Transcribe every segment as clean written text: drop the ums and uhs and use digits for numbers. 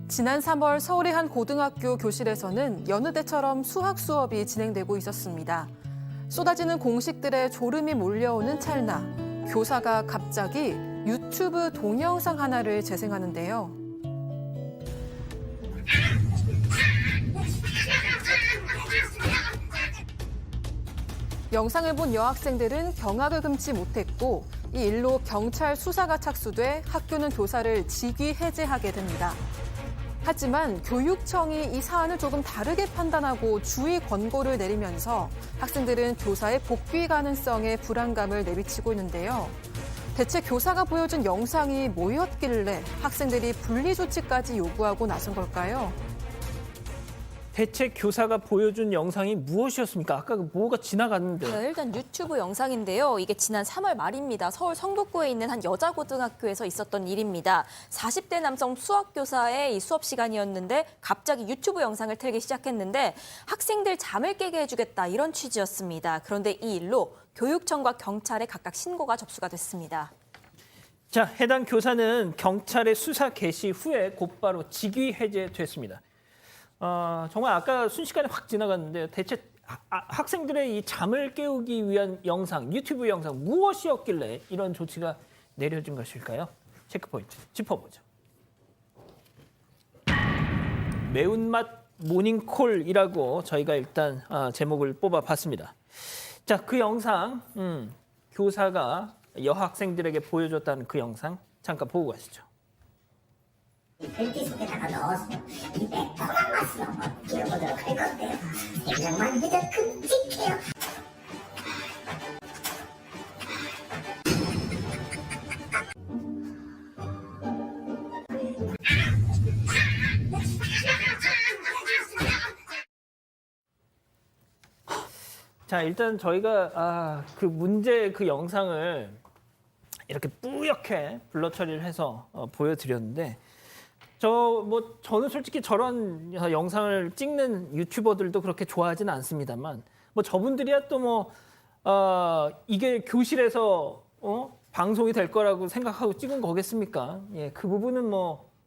지난 3월 서울의 한 고등학교 교실에서는 여느 때처럼 수학 수업이 진행되고 있었습니다. 쏟아지는 공식들에 졸음이 몰려오는 찰나, 교사가 갑자기 유튜브 동영상 하나를 재생하는데요. 영상을 본 여학생들은 경악을 금치 못했고 이 일로 경찰 수사가 착수돼 학교는 교사를 직위 해제하게 됩니다. 하지만 교육청이 이 사안을 조금 다르게 판단하고 주의 권고를 내리면서 학생들은 교사의 복귀 가능성에 불안감을 내비치고 있는데요. 대체 교사가 보여준 영상이 뭐였길래 학생들이 분리 조치까지 요구하고 나선 걸까요? 대체 교사가 보여준 영상이 무엇이었습니까? 아까 뭐가 지나갔는데. 네, 일단 유튜브 영상인데요. 이게 지난 3월 말입니다. 서울 성북구에 있는 한 여자고등학교에서 있었던 일입니다. 40대 남성 수학교사의 이 수업 시간이었는데 갑자기 유튜브 영상을 틀기 시작했는데 학생들 잠을 깨게 해주겠다 이런 취지였습니다. 그런데 이 일로 교육청과 경찰에 각각 신고가 접수가 됐습니다. 자, 해당 교사는 경찰의 수사 개시 후에 곧바로 직위 해제됐습니다. 정말 아까 순식간에 확 지나갔는데 대체 학생들의 이 잠을 깨우기 위한 영상, 유튜브 영상 무엇이었길래 이런 조치가 내려진 것일까요? 체크포인트 짚어보죠. 매운맛 모닝콜이라고 저희가 일단 제목을 뽑아봤습니다. 자, 그 영상 교사가 여학생들에게 보여줬다는 그 영상 잠깐 보고 가시죠. 이 팬티 속에다가 넣어서 이 매콤한 맛으로 한번 끼워보도록 할 건데요. 생각만 해도 끔찍해요. 자, 일단 저희가 그 문제 그 영상을 이렇게 뿌옇게 블러 처리를 해서 보여드렸는데 저는 솔직히 저런 영상을 찍는 유튜버들도 그렇게 좋아하지는 않습니다만 저분들이야 또 이게 교실에서 방송이 될 거라고 생각하고 찍은 거겠습니까? 예, 그 부분은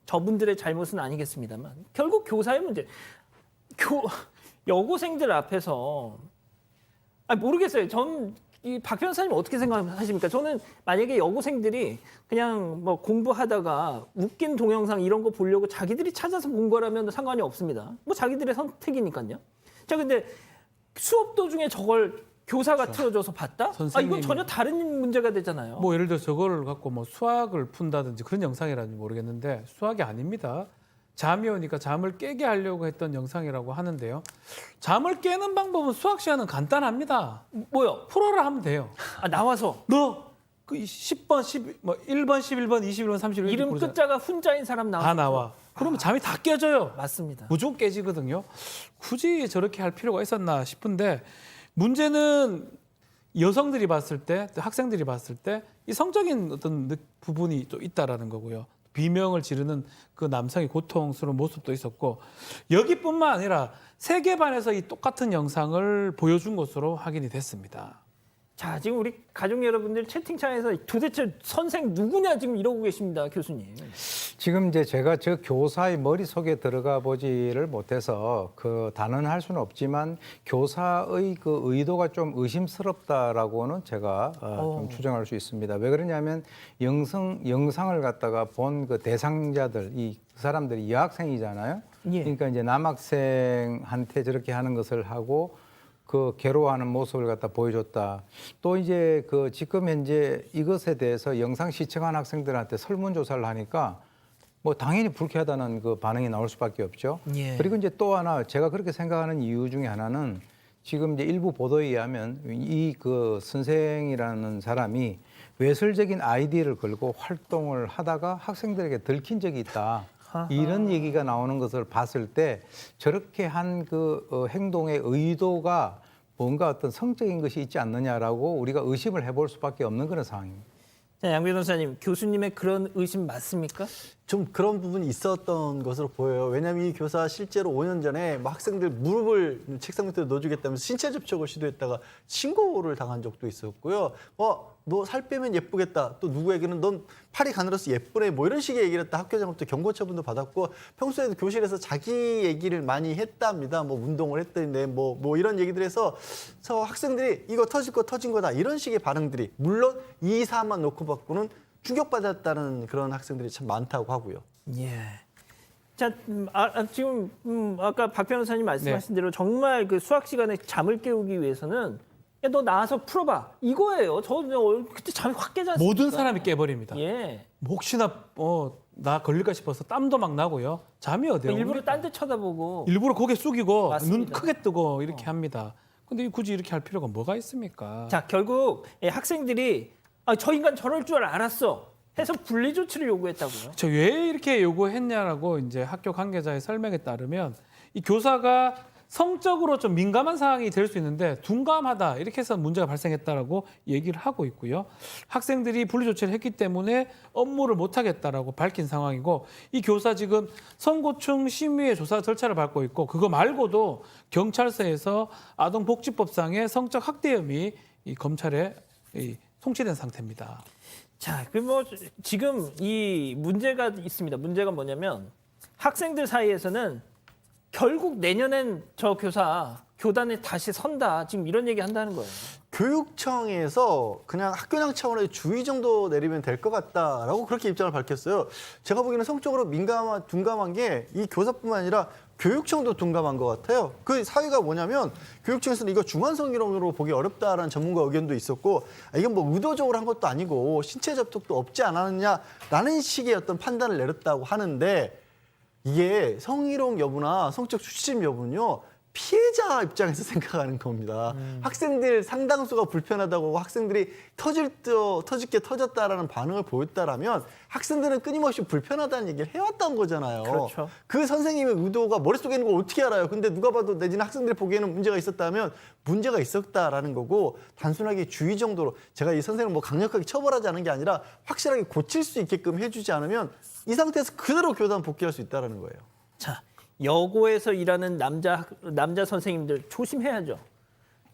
저분들의 잘못은 아니겠습니다만 결국 교사의 문제. 여고생들 앞에서 모르겠어요. 이 박 변호사님 어떻게 생각하십니까? 저는 만약에 여고생들이 그냥 공부하다가 웃긴 동영상 이런 거 보려고 자기들이 찾아서 본 거라면 상관이 없습니다. 자기들의 선택이니까요. 자, 근데 수업 도중에 저걸 교사가 틀어줘서 봤다? 이건 전혀 다른 문제가 되잖아요. 예를 들어 저거를 갖고 수학을 푼다든지 그런 영상이라는지 모르겠는데 수학이 아닙니다. 잠이 오니까 잠을 깨게 하려고 했던 영상이라고 하는데요. 잠을 깨는 방법은 수학 시간은 간단합니다. 뭐요? 풀어라 하면 돼요. 나와서 너 그 10번, 1번, 11번, 21번, 31번 이름 끝자가 훈자인 사람 나와. 다 나와. 그러면 잠이 다 깨져요. 맞습니다. 무조건 깨지거든요. 굳이 저렇게 할 필요가 있었나 싶은데 문제는 여성들이 봤을 때, 또 학생들이 봤을 때 이 성적인 어떤 부분이 또 있다라는 거고요. 비명을 지르는 그 남성의 고통스러운 모습도 있었고 여기뿐만 아니라 세계반에서 이 똑같은 영상을 보여준 것으로 확인이 됐습니다. 자, 지금 우리 가족 여러분들 채팅창에서 도대체 선생 누구냐 지금 이러고 계십니다, 교수님. 지금 이제 제가 저 교사의 머릿속에 들어가 보지를 못해서 그 단언할 수는 없지만 교사의 그 의도가 좀 의심스럽다라고는 제가 좀 추정할 수 있습니다. 왜 그러냐면 영상을 갖다가 본 그 대상자들 그 사람들이 여학생이잖아요. 예. 그러니까 이제 남학생한테 저렇게 하는 것을 하고 그 괴로워하는 모습을 갖다 보여줬다. 또 이제 그 지금 현재 이것에 대해서 영상 시청한 학생들한테 설문조사를 하니까 당연히 불쾌하다는 그 반응이 나올 수밖에 없죠. 예. 그리고 이제 또 하나 제가 그렇게 생각하는 이유 중에 하나는 지금 이제 일부 보도에 의하면 이 그 선생이라는 사람이 외설적인 아이디를 걸고 활동을 하다가 학생들에게 들킨 적이 있다. 이런 얘기가 나오는 것을 봤을 때 저렇게 한 그 행동의 의도가 뭔가 어떤 성적인 것이 있지 않느냐라고 우리가 의심을 해볼 수밖에 없는 그런 상황입니다. 자, 양 변호사님, 교수님의 그런 의심 맞습니까? 좀 그런 부분이 있었던 것으로 보여요. 왜냐하면 이 교사 실제로 5년 전에 학생들 무릎을 책상 밑에 넣어주겠다면서 신체 접촉을 시도했다가 신고를 당한 적도 있었고요. 너 살 빼면 예쁘겠다. 또 누구에게는 넌 팔이 가늘어서 예쁘네. 뭐 이런 식의 얘기를 했다. 학교장부터 경고 처분도 받았고 평소에도 교실에서 자기 얘기를 많이 했답니다. 뭐 운동을 했더니 뭐 이런 얘기들 해서 학생들이 이거 터질 거 터진 거다. 이런 식의 반응들이 물론 이 사안만 놓고 받고는 충격받았다는 그런 학생들이 참 많다고 하고요. 예. 자, 지금 아까 박 변호사님 말씀하신 대로 정말 그 수학 시간에 잠을 깨우기 위해서는 야, 너 나와서 풀어봐. 이거예요. 저 그때 잠이 확 깨지 않습니까? 모든 사람이 깨버립니다. 예. 뭐 혹시나 나 걸릴까 싶어서 땀도 막 나고요. 잠이 어디요? 일부러 딴 데 쳐다보고. 일부러 고개 숙이고 맞습니다. 눈 크게 뜨고 이렇게 합니다. 근데 굳이 이렇게 할 필요가 뭐가 있습니까? 자, 결국 학생들이 저 인간 저럴 줄 알았어 해서 분리 조치를 요구했다고요. 저 왜 이렇게 요구했냐라고 이제 학교 관계자의 설명에 따르면 이 교사가 성적으로 좀 민감한 상황이 될 수 있는데 둔감하다 이렇게 해서 문제가 발생했다라고 얘기를 하고 있고요. 학생들이 분리 조치를 했기 때문에 업무를 못 하겠다라고 밝힌 상황이고 이 교사 지금 성고충 심의의 조사 절차를 밟고 있고 그거 말고도 경찰서에서 아동복지법상의 성적 학대 혐의 이 검찰에 송치된 상태입니다. 자, 그럼 지금 이 문제가 있습니다. 문제가 뭐냐면 학생들 사이에서는 결국 내년엔 저 교사 교단에 다시 선다. 지금 이런 얘기 한다는 거예요. 교육청에서 그냥 학교장 차원의 주의 정도 내리면 될 것 같다라고 그렇게 입장을 밝혔어요. 제가 보기에는 성적으로 둔감한 게 이 교사뿐만 아니라 교육청도 둔감한 것 같아요. 그 사유가 뭐냐면 교육청에서는 이거 중환성이론으로 보기 어렵다라는 전문가 의견도 있었고 이건 뭐 의도적으로 한 것도 아니고 신체 접촉도 없지 않았느냐라는 식의 어떤 판단을 내렸다고 하는데 이게 성희롱 여부나 성적 수치심 여부는요. 피해자 입장에서 생각하는 겁니다. 학생들 상당수가 불편하다고 학생들이 터질 게 터졌다라는 반응을 보였다라면 학생들은 끊임없이 불편하다는 얘기를 해왔던 거잖아요. 그렇죠. 그 선생님의 의도가 머릿속에 있는 걸 어떻게 알아요? 근데 누가 봐도 내지는 학생들이 보기에는 문제가 있었다면 문제가 있었다라는 거고 단순하게 주의 정도로 제가 이 선생님을 뭐 강력하게 처벌하지 않은 게 아니라 확실하게 고칠 수 있게끔 해주지 않으면 이 상태에서 그대로 교단 복귀할 수 있다는 거예요. 자, 여고에서 일하는 남자 선생님들 조심해야죠.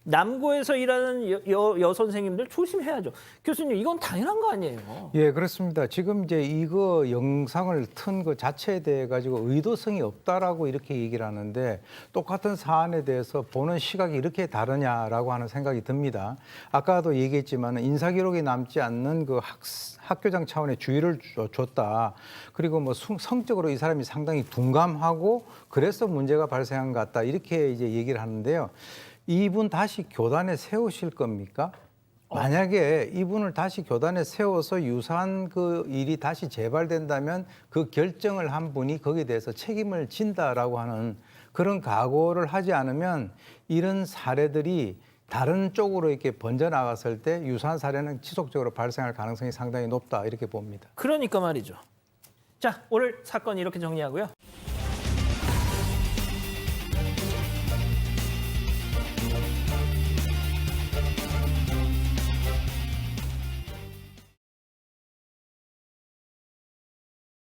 남고에서 일하는 여 선생님들 조심해야죠. 교수님, 이건 당연한 거 아니에요? 예, 그렇습니다. 지금 이제 이거 영상을 튼 그 자체에 대해 가지고 의도성이 없다라고 이렇게 얘기를 하는데 똑같은 사안에 대해서 보는 시각이 이렇게 다르냐라고 하는 생각이 듭니다. 아까도 얘기했지만 인사 기록이 남지 않는 그 학교장 차원의 주의를 줬다. 그리고 뭐 성적으로 이 사람이 상당히 둔감하고 그래서 문제가 발생한 것 같다. 이렇게 이제 얘기를 하는데요. 이분 다시 교단에 세우실 겁니까? 만약에 이분을 다시 교단에 세워서 유사한 그 일이 다시 재발된다면 그 결정을 한 분이 거기에 대해서 책임을 진다라고 하는 그런 각오를 하지 않으면 이런 사례들이 다른 쪽으로 이렇게 번져나갔을 때 유사한 사례는 지속적으로 발생할 가능성이 상당히 높다 이렇게 봅니다. 그러니까 말이죠. 자, 오늘 사건 이렇게 정리하고요.